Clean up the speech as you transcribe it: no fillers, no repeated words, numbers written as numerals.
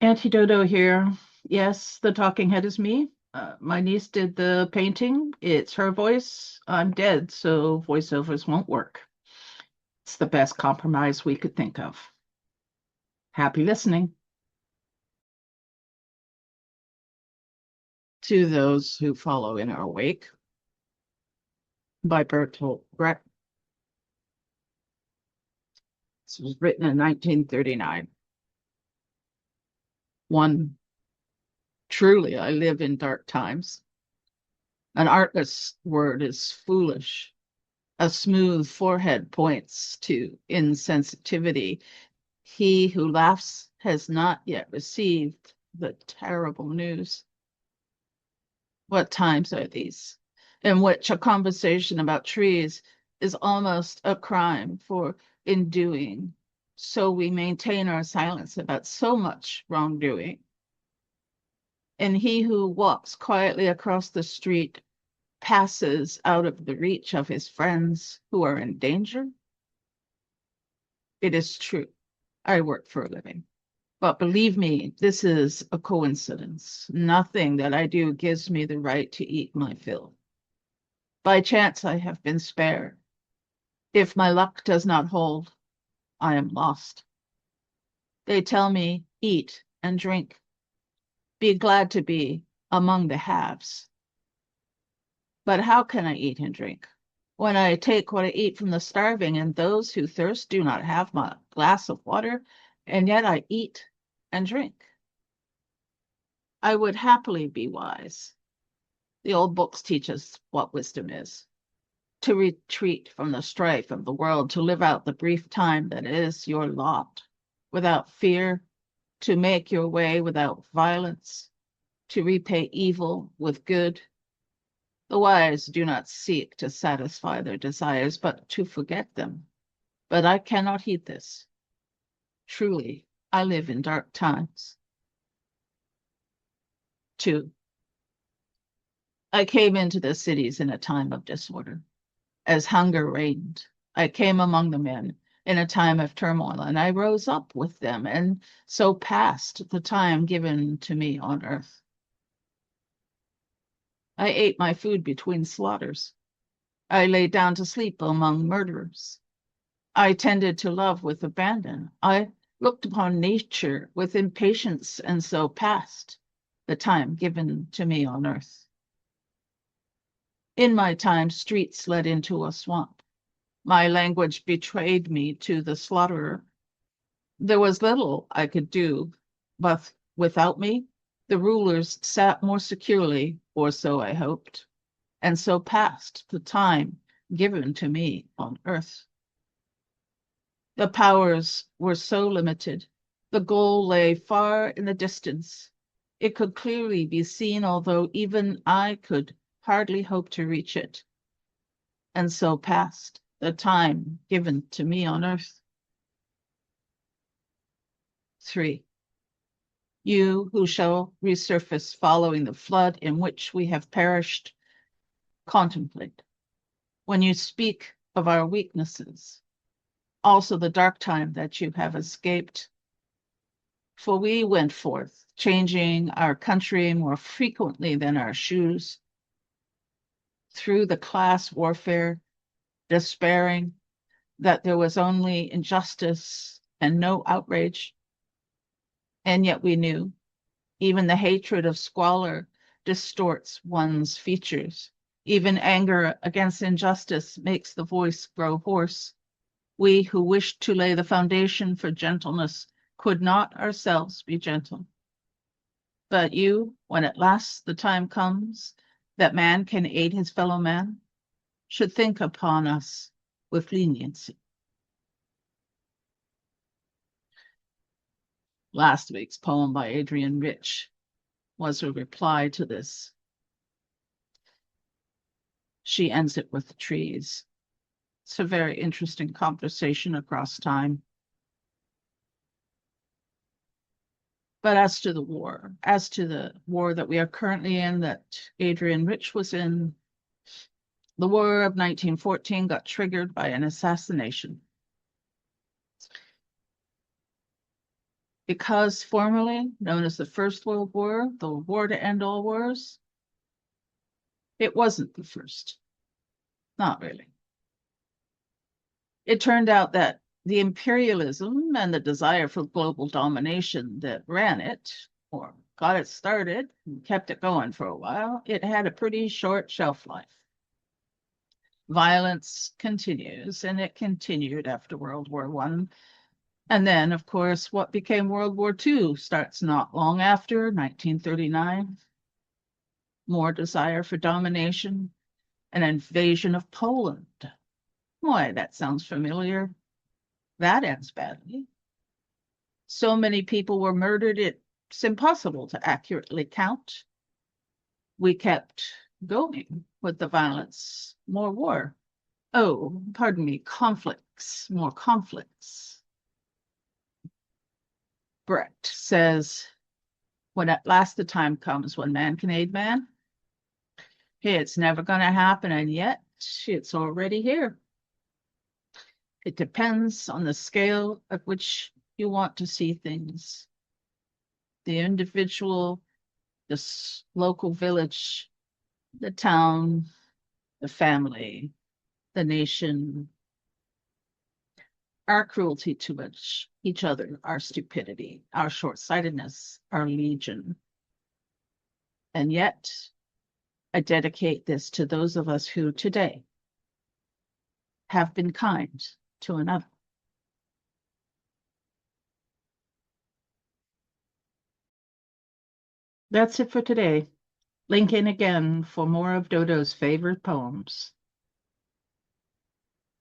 Auntie Dodo here. Yes, the talking head is me. My niece did the painting. It's her voice. I'm dead, so voiceovers won't work. It's the best compromise we could think of. Happy listening. To Those Who Follow in Our Wake by Bertolt. Brecht. This was written in 1939. One, truly, I live in dark times. An artless word is foolish. A smooth forehead points to insensitivity. He who laughs has not yet received the terrible news. What times are these in which a conversation about trees is almost a crime, for in doing so we maintain our silence about so much wrongdoing? And he who walks quietly across the street passes out of the reach of his friends who are in danger? It is true, I work for a living. But believe me, this is a coincidence. Nothing that I do gives me the right to eat my fill. By chance, I have been spared. If my luck does not hold, I am lost. They tell me, eat and drink. Be glad to be among the haves. But how can I eat and drink when I take what I eat from the starving, and those who thirst do not have my glass of water, and yet I eat and drink? I would happily be wise. The old books teach us what wisdom is: to retreat from the strife of the world, to live out the brief time that is your lot without fear, to make your way without violence, to repay evil with good. The wise do not seek to satisfy their desires, but to forget them. But I cannot heed this. Truly, I live in dark times. 2. I came into the cities in a time of disorder. As hunger reigned, I came among the men in a time of turmoil, and I rose up with them, and so passed the time given to me on earth. I ate my food between slaughters. I lay down to sleep among murderers. I tended to love with abandon. I looked upon nature with impatience, and so passed the time given to me on earth. In my time, streets led into a swamp. My language betrayed me to the slaughterer. There was little I could do, but without me, the rulers sat more securely, or so I hoped, and so passed the time given to me on earth. The powers were so limited. The goal lay far in the distance. It could clearly be seen, although even I could hardly hope to reach it. And so passed the time given to me on earth. 3. You who shall resurface following the flood in which we have perished, contemplate. When you speak of our weaknesses, also the dark time that you have escaped. For we went forth, changing our country more frequently than our shoes, through the class warfare, despairing that there was only injustice and no outrage. And yet we knew even the hatred of squalor distorts one's features. Even anger against injustice makes the voice grow hoarse. We who wished to lay the foundation for gentleness could not ourselves be gentle. But you, when at last the time comes that man can aid his fellow man, should think upon us with leniency. Last week's poem by Adrienne Rich was a reply to this. She ends it with trees. It's a very interesting conversation across time. But as to the war that we are currently in, that Adrienne Rich was in, the war of 1914 got triggered by an assassination. because formerly known as the First World War, the war to end all wars, it wasn't the first. Not really. It turned out that the imperialism and the desire for global domination that ran it, or got it started and kept it going for a while, it had a pretty short shelf life. Violence continues, and it continued after World War One. And then, of course, what became World War II starts not long after, 1939. More desire for domination, an invasion of Poland. Why, that sounds familiar. That ends badly. So many people were murdered, it's impossible to accurately count. We kept going with the violence, more war. Oh, pardon me, conflicts, more conflicts. Brecht says, when at last the time comes when man can aid man, it's never going to happen, and yet it's already here. It depends on the scale at which you want to see things. The individual, the local village, the town, the family, the nation, our cruelty to each other, our stupidity, our short-sightedness, our legion. And yet, I dedicate this to those of us who today have been kind to another. That's it for today. Link in again for more of Dodo's favorite poems.